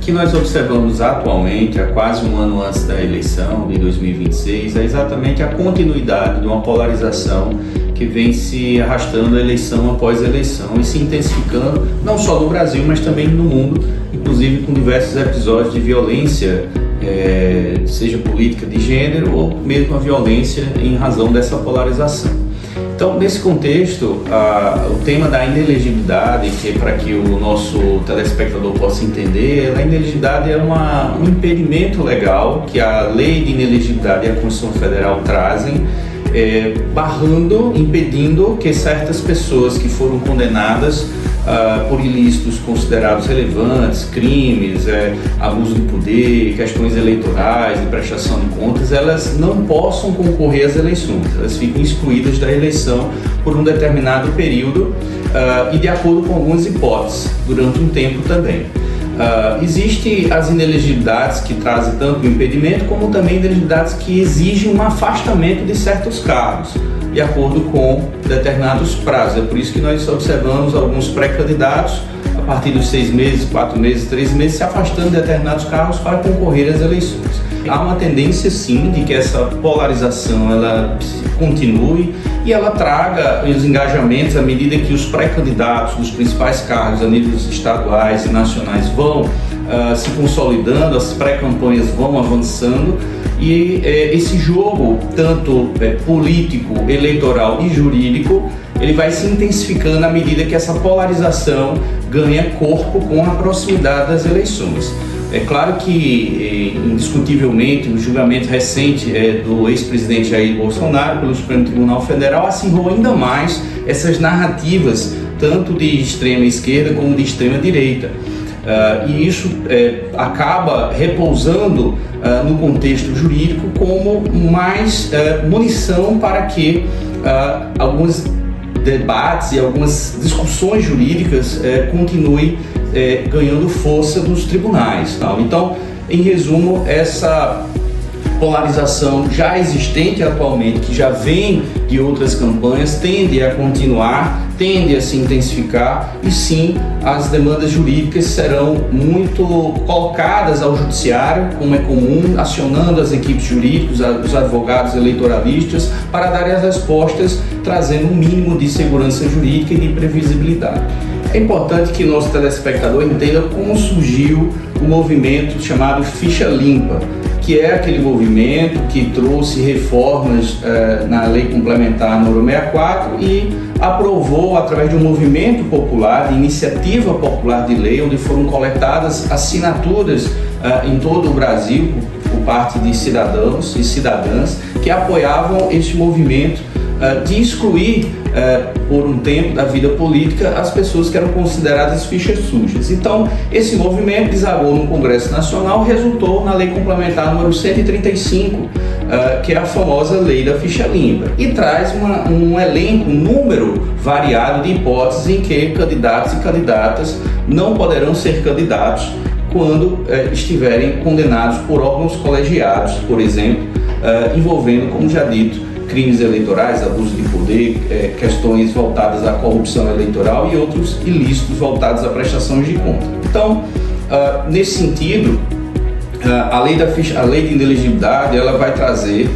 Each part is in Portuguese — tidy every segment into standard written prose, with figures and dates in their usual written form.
que nós observamos atualmente, há quase um ano antes da eleição de 2026, é exatamente a continuidade de uma polarização que vem se arrastando eleição após eleição e se intensificando, não só no Brasil, mas também no mundo, inclusive com diversos episódios de violência, seja política de gênero ou mesmo a violência em razão dessa polarização. Então, nesse contexto, o tema da inelegibilidade, que é para que o nosso telespectador possa entender, a inelegibilidade é um impedimento legal que a lei de inelegibilidade e a Constituição Federal trazem, impedindo que certas pessoas que foram condenadas por ilícitos considerados relevantes, crimes, abuso de poder, questões eleitorais, de prestação de contas, elas não possam concorrer às eleições, elas ficam excluídas da eleição por um determinado período e de acordo com algumas hipóteses, durante um tempo também. Existem as inelegibilidades que trazem tanto o impedimento, como também inelegibilidades que exigem um afastamento de certos cargos, de acordo com determinados prazos. É por isso que nós observamos alguns pré-candidatos, a partir dos 6 meses, 4 meses, 3 meses, se afastando de determinados cargos para concorrer às eleições. Há uma tendência, sim, de que essa polarização ela continue e ela traga os engajamentos à medida que os pré-candidatos dos principais cargos a níveis estaduais e nacionais vão se consolidando, as pré-campanhas vão avançando e esse jogo, tanto político, eleitoral e jurídico, ele vai se intensificando à medida que essa polarização ganha corpo com a proximidade das eleições. É claro que, indiscutivelmente, no julgamento recente do ex-presidente Jair Bolsonaro pelo Supremo Tribunal Federal, acirrou ainda mais essas narrativas, tanto de extrema esquerda como de extrema direita. E isso acaba repousando no contexto jurídico como mais munição para que alguns debates e algumas discussões jurídicas continuem ganhando força nos tribunais. Então, em resumo, essa polarização já existente atualmente, que já vem de outras campanhas, tende a continuar, tende a se intensificar e sim, as demandas jurídicas serão muito colocadas ao judiciário, como é comum, acionando as equipes jurídicas, os advogados eleitoralistas, para darem as respostas, trazendo um mínimo de segurança jurídica e de previsibilidade. É importante que nosso telespectador entenda como surgiu o movimento chamado Ficha Limpa, que é aquele movimento que trouxe reformas na Lei Complementar número 64 e aprovou, através de um movimento popular, de iniciativa popular de lei, onde foram coletadas assinaturas em todo o Brasil por parte de cidadãos e cidadãs que apoiavam este movimento de excluir por um tempo da vida política as pessoas que eram consideradas fichas sujas. Então, esse movimento desagou no Congresso Nacional e resultou na Lei Complementar número 135, que é a famosa Lei da Ficha Limpa, e traz um elenco, um número variado de hipóteses em que candidatos e candidatas não poderão ser candidatos quando estiverem condenados por órgãos colegiados, por exemplo, envolvendo, como já dito, crimes eleitorais, abuso de poder, questões voltadas à corrupção eleitoral e outros ilícitos voltados a prestações de conta. Então, nesse sentido, a lei de inelegibilidade ela vai trazer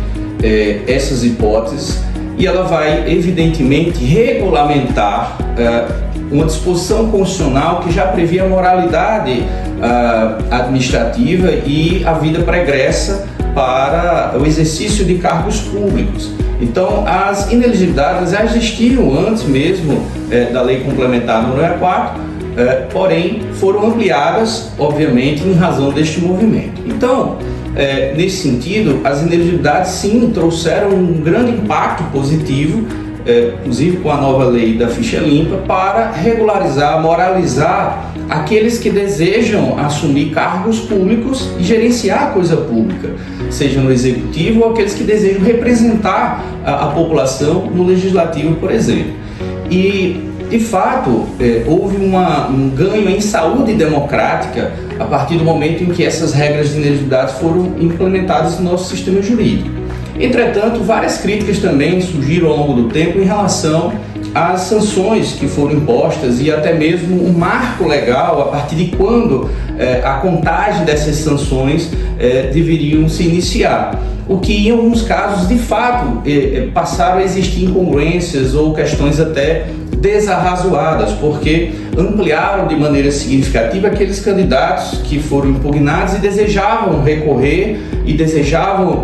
essas hipóteses e ela vai, evidentemente, regulamentar uma disposição constitucional que já previa a moralidade administrativa e a vida pregressa para o exercício de cargos públicos. Então, as inelegibilidades já existiam antes mesmo da Lei Complementar número 64, porém foram ampliadas, obviamente, em razão deste movimento. Então, nesse sentido, as inelegibilidades sim trouxeram um grande impacto positivo, inclusive com a nova lei da ficha limpa, para regularizar, moralizar aqueles que desejam assumir cargos públicos e gerenciar a coisa pública, seja no executivo ou aqueles que desejam representar a população no legislativo, por exemplo. E, de fato, houve um ganho em saúde democrática a partir do momento em que essas regras de inelegibilidade foram implementadas no nosso sistema jurídico. Entretanto, várias críticas também surgiram ao longo do tempo em relação as sanções que foram impostas e até mesmo um marco legal a partir de quando a contagem dessas sanções deveriam se iniciar. O que em alguns casos, de fato, passaram a existir incongruências ou questões até desarrazoadas, porque ampliaram de maneira significativa aqueles candidatos que foram impugnados e desejavam recorrer e desejavam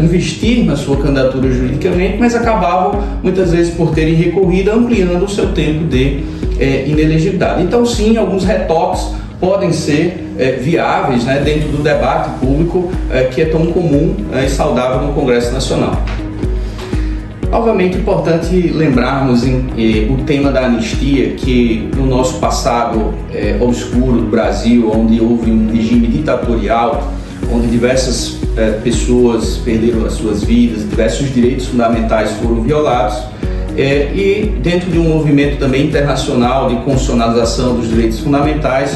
investir na sua candidatura juridicamente, mas acabavam muitas vezes por terem recorrido, ampliando o seu tempo de inelegibilidade. Então sim, alguns retoques podem ser viáveis, né, dentro do debate público que é tão comum e saudável no Congresso Nacional. Obviamente é importante lembrarmos o tema da anistia, que no nosso passado obscuro do Brasil, onde houve um regime ditatorial, onde diversas pessoas perderam as suas vidas, diversos direitos fundamentais foram violados, e dentro de um movimento também internacional de constitucionalização dos direitos fundamentais,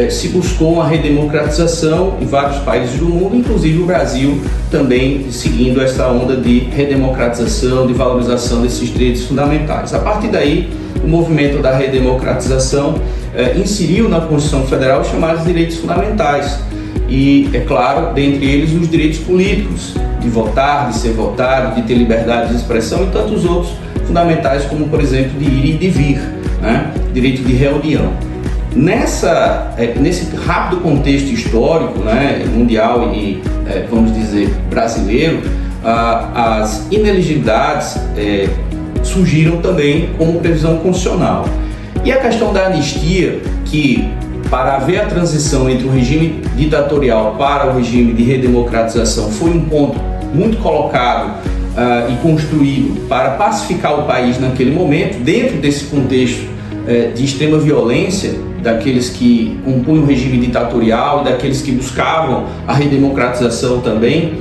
se buscou uma redemocratização em vários países do mundo, inclusive o Brasil também seguindo essa onda de redemocratização, de valorização desses direitos fundamentais. A partir daí, o movimento da redemocratização inseriu na Constituição Federal os chamados direitos fundamentais e, é claro, dentre eles os direitos políticos, de votar, de ser votado, de ter liberdade de expressão e tantos outros fundamentais como, por exemplo, de ir e de vir, né? Direito de reunião. Nesse rápido contexto histórico, né, mundial e, vamos dizer, brasileiro, as inelegibilidades surgiram também como previsão constitucional. E a questão da anistia, que para haver a transição entre o regime ditatorial para o regime de redemocratização foi um ponto muito colocado e construído para pacificar o país naquele momento, dentro desse contexto de extrema violência, daqueles que compunham o regime ditatorial e daqueles que buscavam a redemocratização também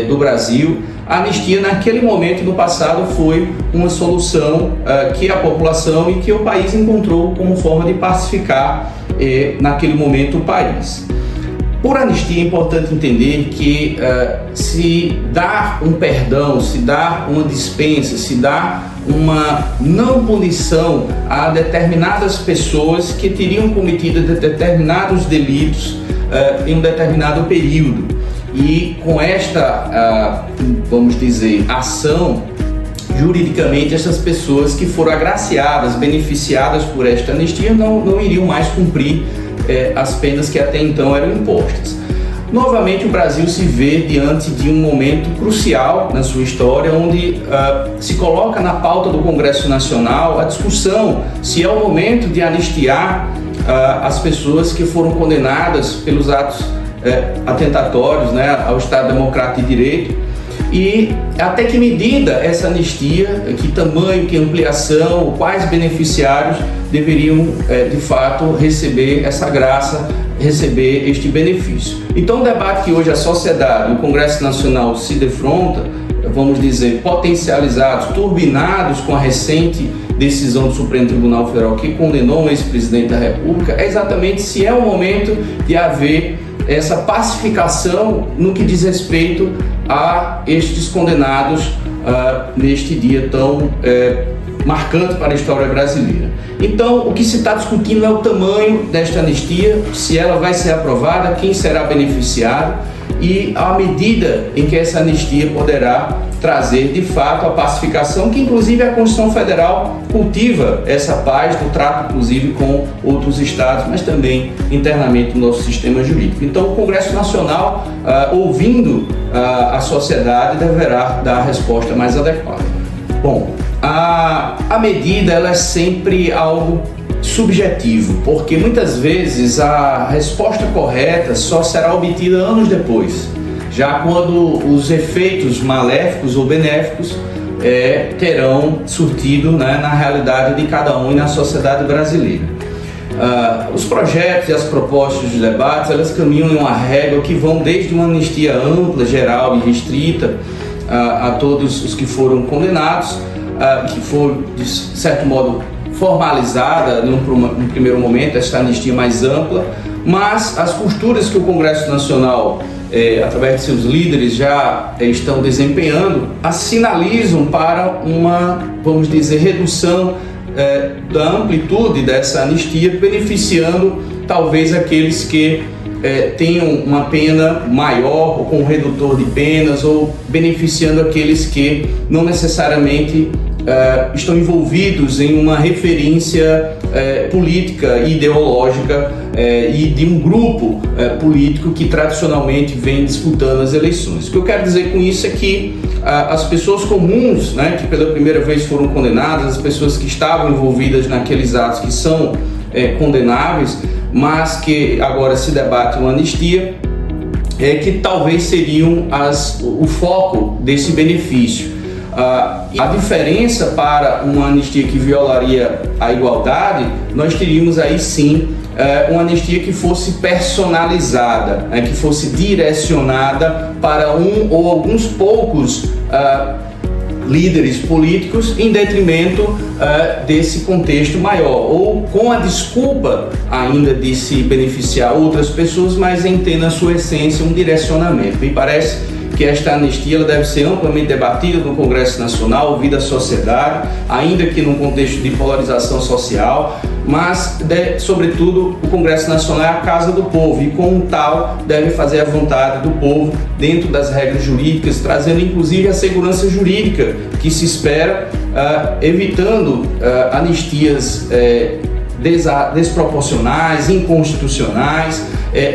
do Brasil. A anistia naquele momento no passado foi uma solução que a população e que o país encontrou como forma de pacificar naquele momento o país. Por anistia é importante entender que se dá um perdão, se dá uma dispensa, se dá uma não punição a determinadas pessoas que teriam cometido determinados delitos em um determinado período. E com esta, vamos dizer, ação, juridicamente, essas pessoas que foram agraciadas, beneficiadas por esta anistia, não iriam mais cumprir as penas que até então eram impostas. Novamente, o Brasil se vê diante de um momento crucial na sua história, onde se coloca na pauta do Congresso Nacional a discussão se é o momento de anistiar as pessoas que foram condenadas pelos atos atentatórios, né, ao Estado Democrático de Direito, e até que medida essa anistia, que tamanho, que ampliação, quais beneficiários deveriam de fato receber essa graça, receber este benefício. Então o debate que hoje a sociedade, o Congresso Nacional se defronta, vamos dizer, potencializados, turbinados com a recente decisão do Supremo Tribunal Federal que condenou o ex-presidente da República, é exatamente se é o momento de haver essa pacificação no que diz respeito a estes condenados neste dia tão marcante para a história brasileira. Então, o que se está discutindo é o tamanho desta anistia, se ela vai ser aprovada, quem será beneficiado e a medida em que essa anistia poderá trazer de fato a pacificação, que inclusive a Constituição Federal cultiva essa paz do trato inclusive com outros estados, mas também internamente no nosso sistema jurídico. Então o Congresso Nacional, ouvindo a sociedade, deverá dar a resposta mais adequada. Bom, a medida ela é sempre algo subjetivo, porque muitas vezes a resposta correta só será obtida anos depois, já quando os efeitos maléficos ou benéficos terão surtido, né, na realidade de cada um e na sociedade brasileira. Os projetos e as propostas de debates, elas caminham em uma régua que vão desde uma anistia ampla, geral e restrita a todos os que foram condenados, que foi, de certo modo, formalizada num primeiro momento, esta anistia mais ampla, mas as posturas que o Congresso Nacional, através de seus líderes, já estão desempenhando, as sinalizam para uma, vamos dizer, redução da amplitude dessa anistia, beneficiando talvez aqueles que tenham uma pena maior, ou com um redutor de penas, ou beneficiando aqueles que não necessariamente estão envolvidos em uma referência política e ideológica e de um grupo político que tradicionalmente vem disputando as eleições. O que eu quero dizer com isso é que as pessoas comuns, né, que pela primeira vez foram condenadas, as pessoas que estavam envolvidas naqueles atos que são condenáveis, mas que agora se debate uma anistia, que talvez seriam o foco desse benefício. A diferença para uma anistia que violaria a igualdade, nós teríamos aí sim uma anistia que fosse personalizada, que fosse direcionada para um ou alguns poucos líderes políticos em detrimento desse contexto maior, ou com a desculpa ainda de se beneficiar outras pessoas, mas em ter na sua essência um direcionamento. Me parece que esta anistia ela deve ser amplamente debatida no Congresso Nacional, ouvida a sociedade, ainda que num contexto de polarização social, mas, sobretudo, o Congresso Nacional é a casa do povo e, como tal, deve fazer a vontade do povo dentro das regras jurídicas, trazendo inclusive a segurança jurídica que se espera, evitando anistias desproporcionais, inconstitucionais,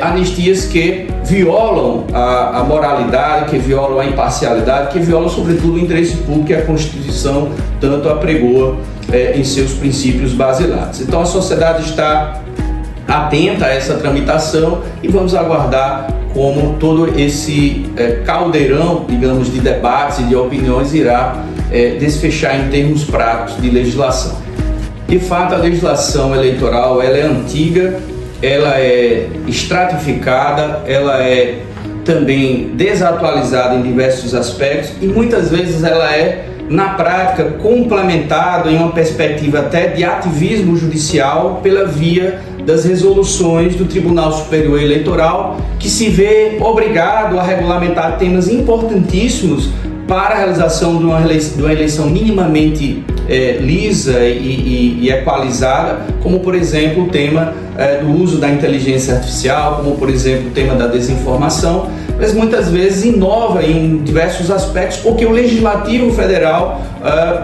anistias que violam a moralidade, que violam a imparcialidade, que violam sobretudo o interesse público que a Constituição tanto apregoa em seus princípios basilares. Então a sociedade está atenta a essa tramitação e vamos aguardar como todo esse caldeirão, digamos, de debates e de opiniões irá desfechar em termos práticos de legislação. De fato, a legislação eleitoral ela é antiga, ela é estratificada, ela é também desatualizada em diversos aspectos e muitas vezes ela é, na prática, complementada em uma perspectiva até de ativismo judicial pela via das resoluções do Tribunal Superior Eleitoral, que se vê obrigado a regulamentar temas importantíssimos para a realização de uma eleição minimamente lisa e equalizada, como por exemplo o tema do uso da inteligência artificial, como por exemplo o tema da desinformação, mas muitas vezes inova em diversos aspectos porque o Legislativo Federal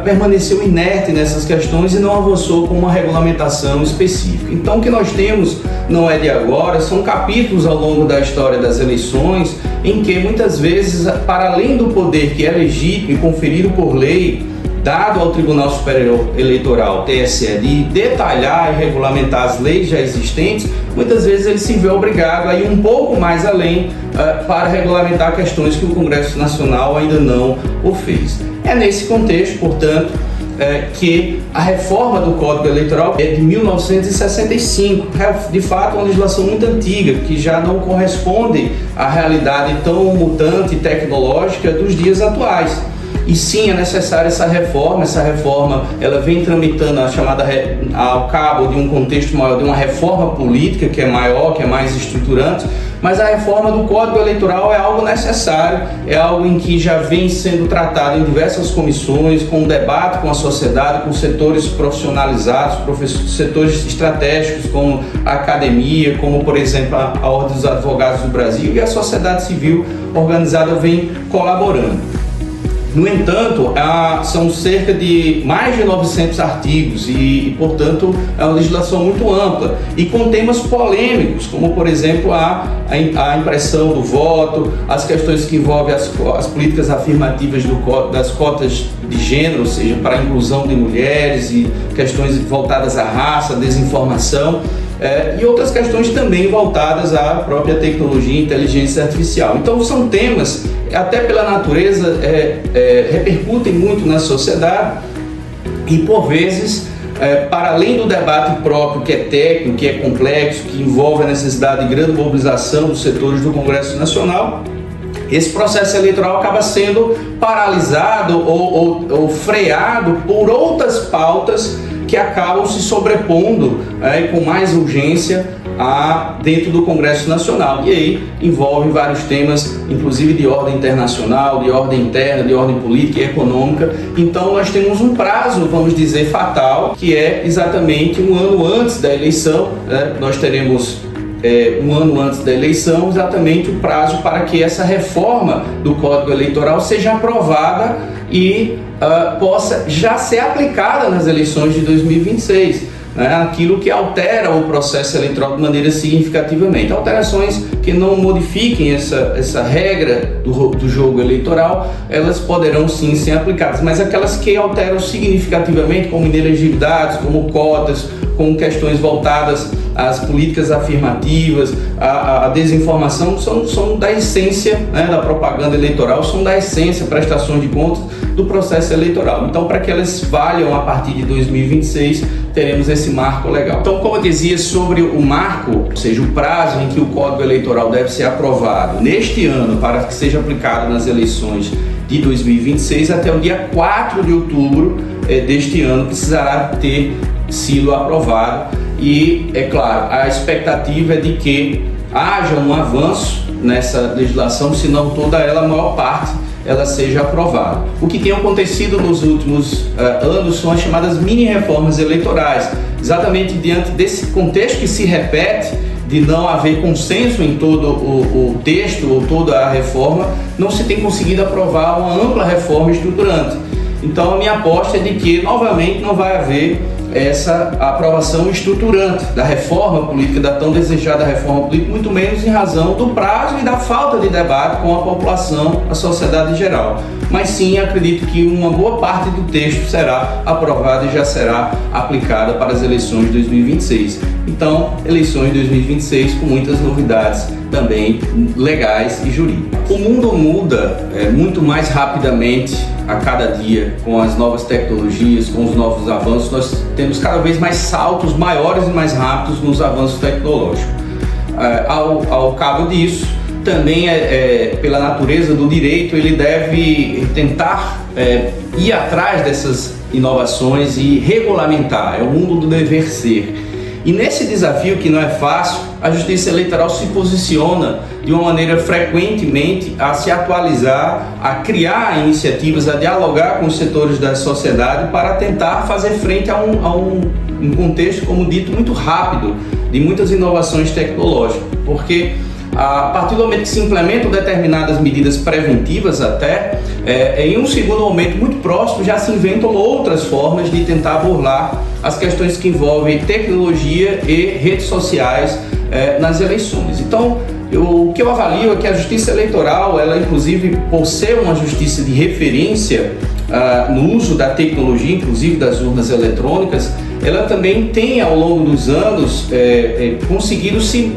permaneceu inerte nessas questões e não avançou com uma regulamentação específica. Então o que nós temos não é de agora, são capítulos ao longo da história das eleições em que muitas vezes, para além do poder que é legítimo e conferido por lei, dado ao Tribunal Superior Eleitoral, TSE, de detalhar e regulamentar as leis já existentes, muitas vezes ele se vê obrigado a ir um pouco mais além para regulamentar questões que o Congresso Nacional ainda não o fez. É nesse contexto, portanto, que a reforma do Código Eleitoral é de 1965, de fato uma legislação muito antiga, que já não corresponde à realidade tão mutante e tecnológica dos dias atuais. E sim, é necessária essa reforma ela vem tramitando a chamada ao cabo de um contexto maior, de uma reforma política que é maior, que é mais estruturante, mas a reforma do Código Eleitoral é algo necessário, é algo em que já vem sendo tratado em diversas comissões, com debate com a sociedade, com setores profissionalizados, setores estratégicos como a academia, como por exemplo a Ordem dos Advogados do Brasil, e a sociedade civil organizada vem colaborando. No entanto, são cerca de mais de 900 artigos e, portanto, é uma legislação muito ampla e com temas polêmicos, como, por exemplo, a impressão do voto, as questões que envolvem as políticas afirmativas das cotas de gênero, ou seja, para a inclusão de mulheres e questões voltadas à raça, desinformação. E outras questões também voltadas à própria tecnologia e inteligência artificial. Então são temas, até pela natureza, repercutem muito na sociedade e por vezes, para além do debate próprio que é técnico, que é complexo, que envolve a necessidade de grande mobilização dos setores do Congresso Nacional, esse processo eleitoral acaba sendo paralisado ou freado por outras pautas que acabam se sobrepondo com mais urgência dentro do Congresso Nacional. E aí envolve vários temas, inclusive de ordem internacional, de ordem interna, de ordem política e econômica. Então nós temos um prazo, vamos dizer, fatal, que é exatamente um ano antes da eleição, né? Nós teremos um ano antes da eleição, exatamente o prazo para que essa reforma do Código Eleitoral seja aprovada e possa já ser aplicada nas eleições de 2026. Aquilo que altera o processo eleitoral de maneira significativamente. Alterações que não modifiquem essa regra do jogo eleitoral, elas poderão sim ser aplicadas, mas aquelas que alteram significativamente, como inelegibilidades, como cotas, com questões voltadas às políticas afirmativas, à desinformação, são da essência, né, da propaganda eleitoral, são da essência, prestações de contas do processo eleitoral. Então, para que elas valham a partir de 2026, teremos esse marco legal. Então, como eu dizia sobre o marco, ou seja, o prazo em que o Código Eleitoral deve ser aprovado neste ano para que seja aplicado nas eleições de 2026, até o dia 4 de outubro deste ano precisará ter sido aprovado. E, é claro, a expectativa é de que haja um avanço nessa legislação, se não toda ela, a maior parte, ela seja aprovada. O que tem acontecido nos últimos anos são as chamadas mini-reformas eleitorais, exatamente diante desse contexto que se repete de não haver consenso em todo o texto ou toda a reforma, não se tem conseguido aprovar uma ampla reforma estruturante. Então a minha aposta é de que novamente não vai haver essa aprovação estruturante da reforma política, da tão desejada reforma política, muito menos em razão do prazo e da falta de debate com a população, a sociedade em geral. Mas sim, acredito que uma boa parte do texto será aprovada e já será aplicada para as eleições de 2026. Então, eleições de 2026 com muitas novidades também legais e jurídicas. O mundo muda muito mais rapidamente a cada dia com as novas tecnologias, com os novos avanços. Nós temos cada vez mais saltos maiores e mais rápidos nos avanços tecnológicos. Ao cabo disso, também pela natureza do direito, ele deve tentar ir atrás dessas inovações e regulamentar. É o mundo do dever ser. E nesse desafio, que não é fácil, a Justiça Eleitoral se posiciona de uma maneira frequentemente a se atualizar, a criar iniciativas, a dialogar com os setores da sociedade para tentar fazer frente a um contexto, como dito, muito rápido, de muitas inovações tecnológicas. Porque a partir do momento que se implementam determinadas medidas preventivas até, em um segundo momento muito próximo já se inventam outras formas de tentar burlar as questões que envolvem tecnologia e redes sociais nas eleições. Então, o que eu avalio é que a Justiça Eleitoral, ela inclusive por ser uma justiça de referência no uso da tecnologia, inclusive das urnas eletrônicas, ela também tem ao longo dos anos conseguido se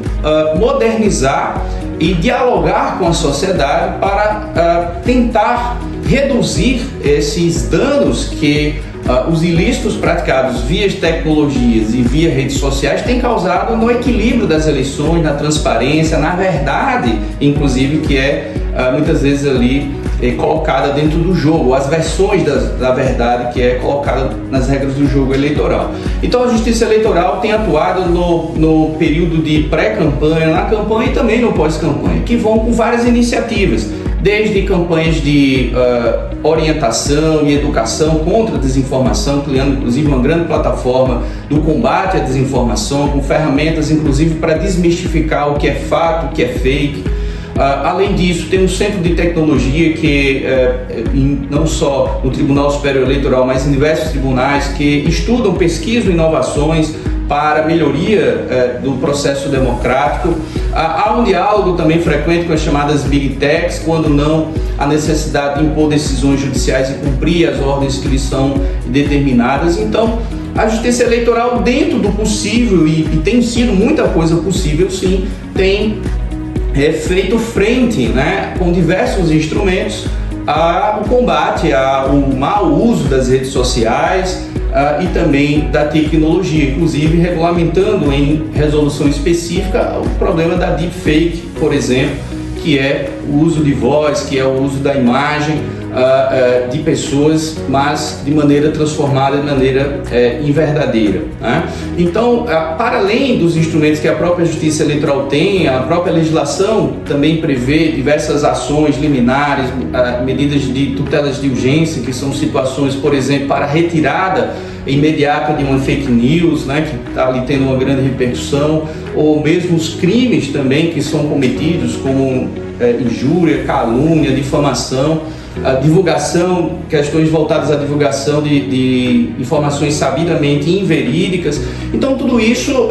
modernizar e dialogar com a sociedade para tentar reduzir esses danos que os ilícitos praticados via tecnologias e via redes sociais têm causado no equilíbrio das eleições, na transparência, na verdade, inclusive, que muitas vezes ali colocada dentro do jogo, as versões da verdade que é colocada nas regras do jogo eleitoral. Então a Justiça Eleitoral tem atuado no período de pré-campanha, na campanha e também no pós-campanha, que vão com várias iniciativas, desde campanhas de orientação e educação contra a desinformação, criando inclusive uma grande plataforma do combate à desinformação, com ferramentas inclusive para desmistificar o que é fato, o que é fake. Além disso, tem um centro de tecnologia que, não só no Tribunal Superior Eleitoral, mas em diversos tribunais que estudam, pesquisam inovações para a melhoria do processo democrático. Há um diálogo também frequente com as chamadas Big Techs, quando não a necessidade de impor decisões judiciais e cumprir as ordens que lhes são determinadas. Então, a Justiça Eleitoral, dentro do possível, e tem sido muita coisa possível, sim, tem feito frente, né, com diversos instrumentos ao combate ao mau uso das redes sociais e também da tecnologia, inclusive regulamentando em resolução específica o problema da deepfake, por exemplo, que é o uso de voz, que é o uso da imagem, de pessoas, mas de maneira transformada, de maneira inverdadeira, né? Então, para além dos instrumentos que a própria Justiça Eleitoral tem, a própria legislação também prevê diversas ações liminares, medidas de tutelas de urgência, que são situações, por exemplo, para retirada imediata de uma fake news, né, que está ali tendo uma grande repercussão, ou mesmo os crimes também que são cometidos, como injúria, calúnia, difamação, a divulgação, questões voltadas à divulgação de informações sabidamente inverídicas. Então tudo isso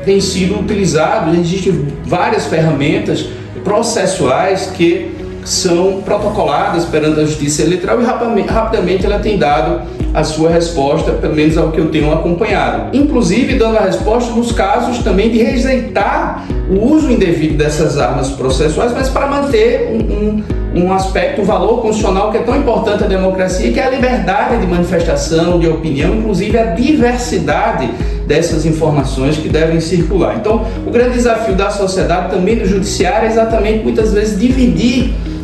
tem sido utilizado, existem várias ferramentas processuais que são protocoladas perante a Justiça Eleitoral e rapidamente ela tem dado a sua resposta, pelo menos ao que eu tenho acompanhado. Inclusive dando a resposta nos casos também de rejeitar o uso indevido dessas armas processuais, mas para manter um aspecto, um valor constitucional que é tão importante à democracia, que é a liberdade de manifestação, de opinião, inclusive a diversidade dessas informações que devem circular. Então, o grande desafio da sociedade, também do judiciário, é exatamente muitas vezes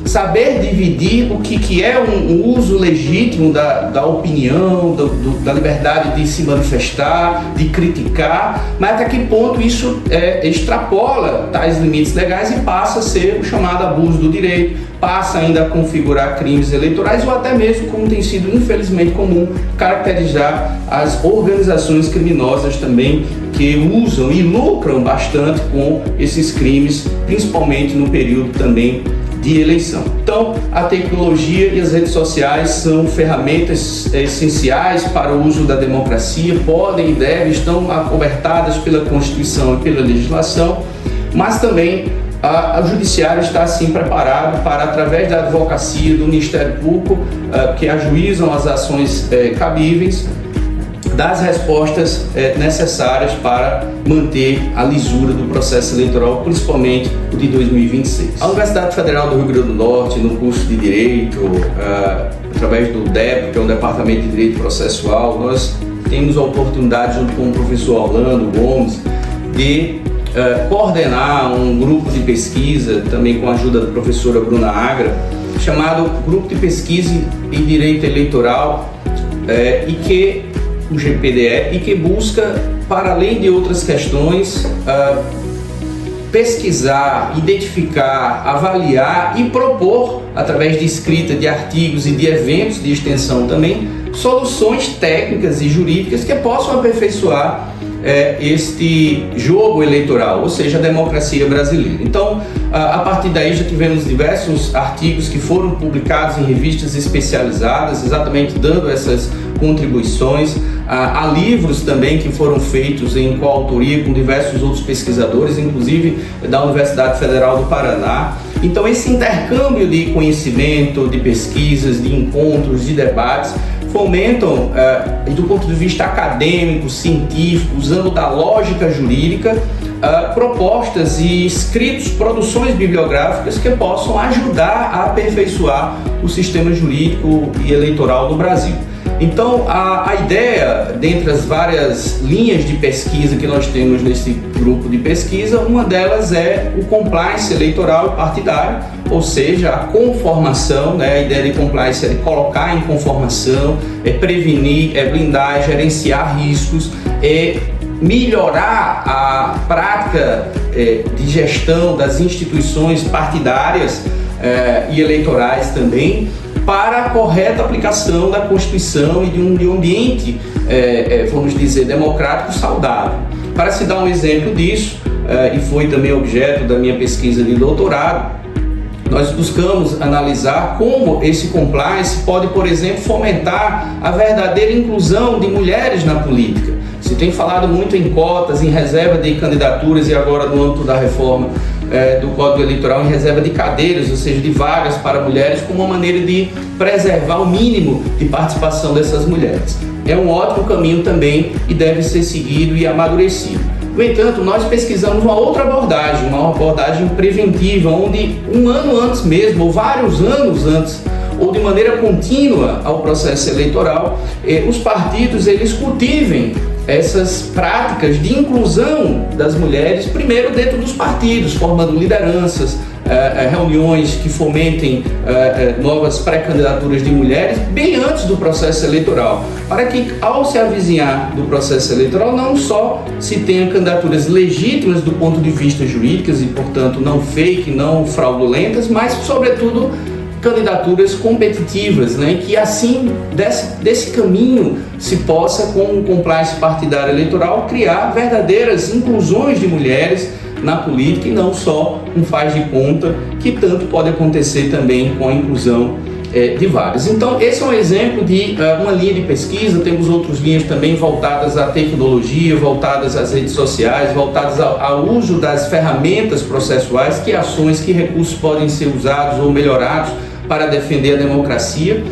saber dividir o que é um uso legítimo da opinião, da liberdade de se manifestar, de criticar, mas até que ponto isso extrapola tais limites legais e passa a ser o chamado abuso do direito, passa ainda a configurar crimes eleitorais ou até mesmo, como tem sido infelizmente comum, caracterizar as organizações criminosas também que usam e lucram bastante com esses crimes, principalmente no período também de eleição. Então, a tecnologia e as redes sociais são ferramentas essenciais para o uso da democracia, podem e devem, estão acobertadas pela Constituição e pela legislação, mas também o Judiciário está assim preparado para, através da advocacia, do Ministério Público, que ajuizam as ações cabíveis, das respostas necessárias para manter a lisura do processo eleitoral, principalmente o de 2026. A Universidade Federal do Rio Grande do Norte, no curso de Direito, através do DEPRO, que é o Departamento de Direito Processual, nós temos a oportunidade, junto com o professor Orlando Gomes, de coordenar um grupo de pesquisa, também com a ajuda da professora Bruna Agra, chamado Grupo de Pesquisa em Direito Eleitoral, e que o GPDE, e que busca, para além de outras questões, pesquisar, identificar, avaliar e propor, através de escrita de artigos e de eventos de extensão também, soluções técnicas e jurídicas que possam aperfeiçoar este jogo eleitoral, ou seja, a democracia brasileira. Então, a partir daí já tivemos diversos artigos que foram publicados em revistas especializadas, exatamente dando essas contribuições. Há livros também que foram feitos em coautoria com diversos outros pesquisadores, inclusive da Universidade Federal do Paraná. Então, esse intercâmbio de conhecimento, de pesquisas, de encontros, de debates, fomentam, do ponto de vista acadêmico, científico, usando da lógica jurídica, propostas e escritos, produções bibliográficas que possam ajudar a aperfeiçoar o sistema jurídico e eleitoral do Brasil. Então, a ideia, dentre as várias linhas de pesquisa que nós temos nesse grupo de pesquisa, uma delas é o compliance eleitoral partidário, ou seja, a conformação, né? A ideia de compliance é de colocar em conformação, prevenir, blindar, gerenciar riscos, melhorar a prática de gestão das instituições partidárias e eleitorais também, para a correta aplicação da Constituição e de um ambiente, vamos dizer, democrático saudável. Para se dar um exemplo disso, e foi também objeto da minha pesquisa de doutorado, nós buscamos analisar como esse compliance pode, por exemplo, fomentar a verdadeira inclusão de mulheres na política. Se tem falado muito em cotas, em reserva de candidaturas e agora no âmbito da reforma do Código Eleitoral em reserva de cadeiras, ou seja, de vagas para mulheres, como uma maneira de preservar o mínimo de participação dessas mulheres. É um ótimo caminho também e deve ser seguido e amadurecido. No entanto, nós pesquisamos uma outra abordagem, uma abordagem preventiva, onde um ano antes mesmo, ou vários anos antes, ou de maneira contínua ao processo eleitoral, os partidos eles cultivem essas práticas de inclusão das mulheres, primeiro dentro dos partidos, formando lideranças, reuniões que fomentem novas pré-candidaturas de mulheres bem antes do processo eleitoral, para que, ao se avizinhar do processo eleitoral, não só se tenha candidaturas legítimas do ponto de vista jurídico e, portanto, não fake, não fraudulentas, mas, sobretudo, candidaturas competitivas, né? Que assim, desse caminho, se possa, com o compliance partidário eleitoral, criar verdadeiras inclusões de mulheres na política e não só um faz de conta, que tanto pode acontecer também com a inclusão de várias. Então, esse é um exemplo de uma linha de pesquisa. Temos outras linhas também voltadas à tecnologia, voltadas às redes sociais, voltadas ao uso das ferramentas processuais, que ações, que recursos podem ser usados ou melhorados para defender a democracia.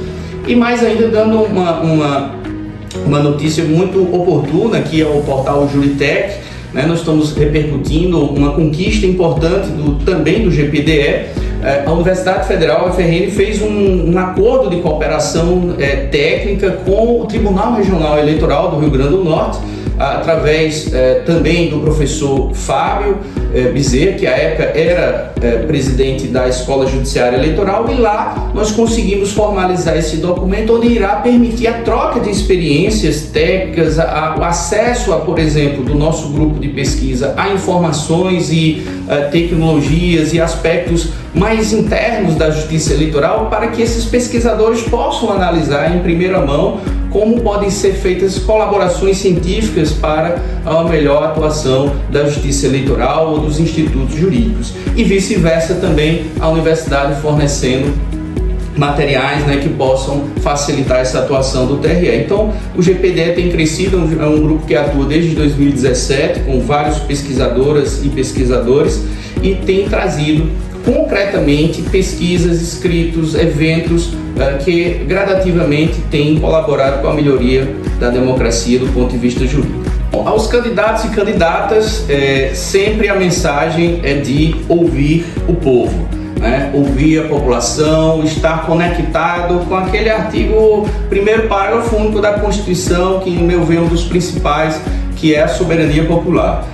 E mais ainda, dando uma notícia muito oportuna, que é o portal Juritec, né? Nós estamos repercutindo uma conquista importante também do GPDE. A Universidade Federal, a UFRN, fez um acordo de cooperação técnica com o Tribunal Regional Eleitoral do Rio Grande do Norte, através também do professor Fábio Bezerra, que à época era presidente da Escola Judiciária Eleitoral, e lá nós conseguimos formalizar esse documento, onde irá permitir a troca de experiências técnicas, o acesso, por exemplo, do nosso grupo de pesquisa a informações e tecnologias e aspectos mais internos da justiça eleitoral, para que esses pesquisadores possam analisar em primeira mão como podem ser feitas colaborações científicas para a melhor atuação da justiça eleitoral ou dos institutos jurídicos. E vice-versa também, a universidade fornecendo materiais, né, que possam facilitar essa atuação do TRE. Então, o GPDE tem crescido, é um grupo que atua desde 2017, com vários pesquisadoras e pesquisadores, e tem trazido concretamente pesquisas, escritos, eventos que gradativamente têm colaborado com a melhoria da democracia do ponto de vista jurídico. Bom, aos candidatos e candidatas, sempre a mensagem é de ouvir o povo, né? Ouvir a população, estar conectado com aquele artigo, primeiro parágrafo único da Constituição, que, no meu ver, é um dos principais, que é a soberania popular.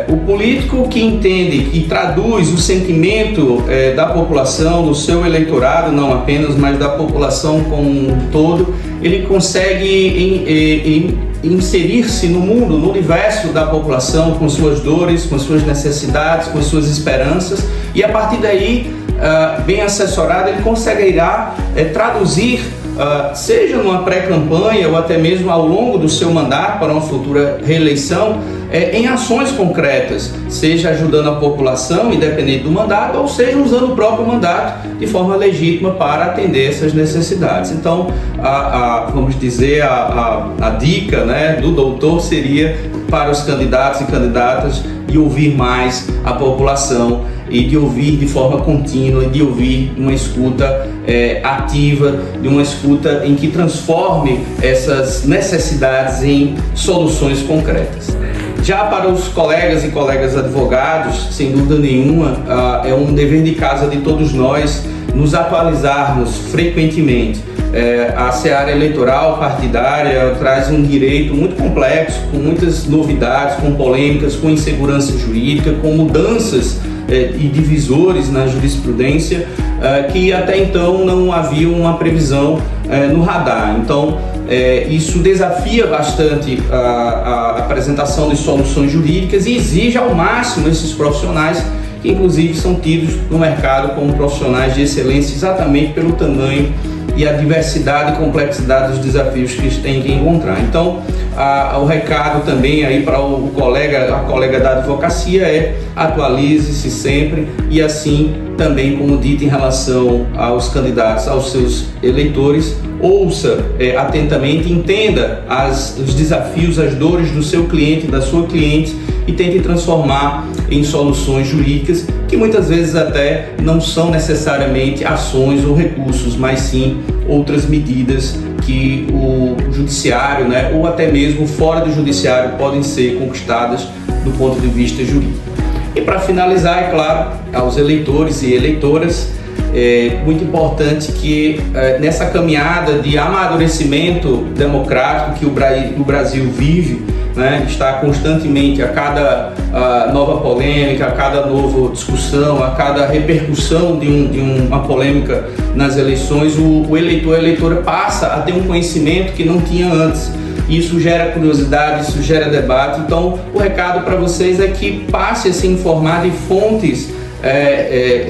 O político que entende e traduz o sentimento da população, do seu eleitorado, não apenas, mas da população como um todo, ele consegue inserir-se no mundo, no universo da população, com suas dores, com suas necessidades, com suas esperanças, e a partir daí, bem assessorado, ele conseguirá traduzir, seja numa pré-campanha ou até mesmo ao longo do seu mandato para uma futura reeleição, em ações concretas, seja ajudando a população, independente do mandato, ou seja usando o próprio mandato de forma legítima para atender essas necessidades. Então, vamos dizer, a dica, né, do doutor seria para os candidatos e candidatas de ouvir mais a população e de ouvir de forma contínua, de ouvir uma escuta ativa, de uma escuta em que transforme essas necessidades em soluções concretas. Já para os colegas e colegas advogados, sem dúvida nenhuma, é um dever de casa de todos nós nos atualizarmos frequentemente. A seara eleitoral partidária traz um direito muito complexo, com muitas novidades, com polêmicas, com insegurança jurídica, com mudanças e divisores na jurisprudência que até então não havia uma previsão no radar. Então, isso desafia bastante a apresentação de soluções jurídicas e exige ao máximo esses profissionais, que inclusive são tidos no mercado como profissionais de excelência exatamente pelo tamanho e a diversidade e complexidade dos desafios que eles têm que encontrar. Então, o recado também aí para a colega da advocacia é: atualize-se sempre, e assim também, como dito em relação aos candidatos, aos seus eleitores, ouça atentamente, entenda os desafios, as dores do seu cliente, da sua cliente, e tente transformar em soluções jurídicas que muitas vezes até não são necessariamente ações ou recursos, mas sim outras medidas que o judiciário, né, ou até mesmo fora do judiciário, podem ser conquistadas do ponto de vista jurídico. E para finalizar, é claro, aos eleitores e eleitoras, é muito importante que nessa caminhada de amadurecimento democrático que o Brasil vive, né, está constantemente, a cada nova polêmica, a cada nova discussão, a cada repercussão de uma polêmica nas eleições, o eleitor, a eleitora passa a ter um conhecimento que não tinha antes. Isso gera curiosidade, isso gera debate. Então, o recado para vocês é que passe a se informar de fontes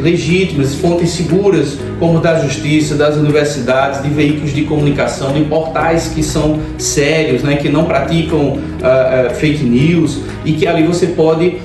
legítimas, fontes seguras, como da justiça, das universidades, de veículos de comunicação, de portais que são sérios, né, que não praticam fake news, e que ali você pode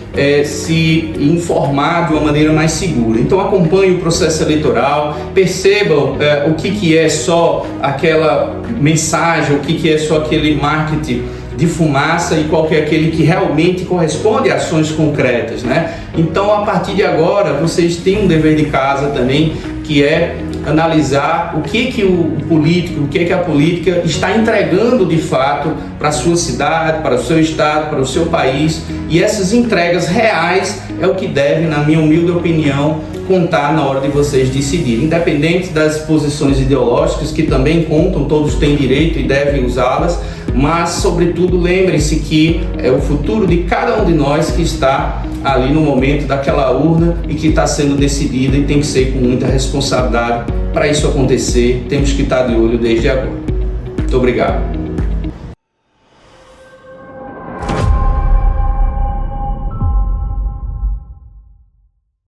se informar de uma maneira mais segura. Então acompanhe o processo eleitoral, percebam o que é só aquela mensagem, o que é só aquele marketing de fumaça e qual que é aquele que realmente corresponde a ações concretas, né? Então, a partir de agora, vocês têm um dever de casa também, que é analisar o que o político, o que a política está entregando de fato para a sua cidade, para o seu estado, para o seu país, e essas entregas reais é o que deve, na minha humilde opinião, contar na hora de vocês decidirem, independente das posições ideológicas, que também contam, todos têm direito e devem usá-las, mas, sobretudo, lembrem-se que é o futuro de cada um de nós que está ali no momento daquela urna e que está sendo decidida, e tem que ser com muita responsabilidade. Para isso acontecer, temos que estar de olho desde agora. Muito obrigado.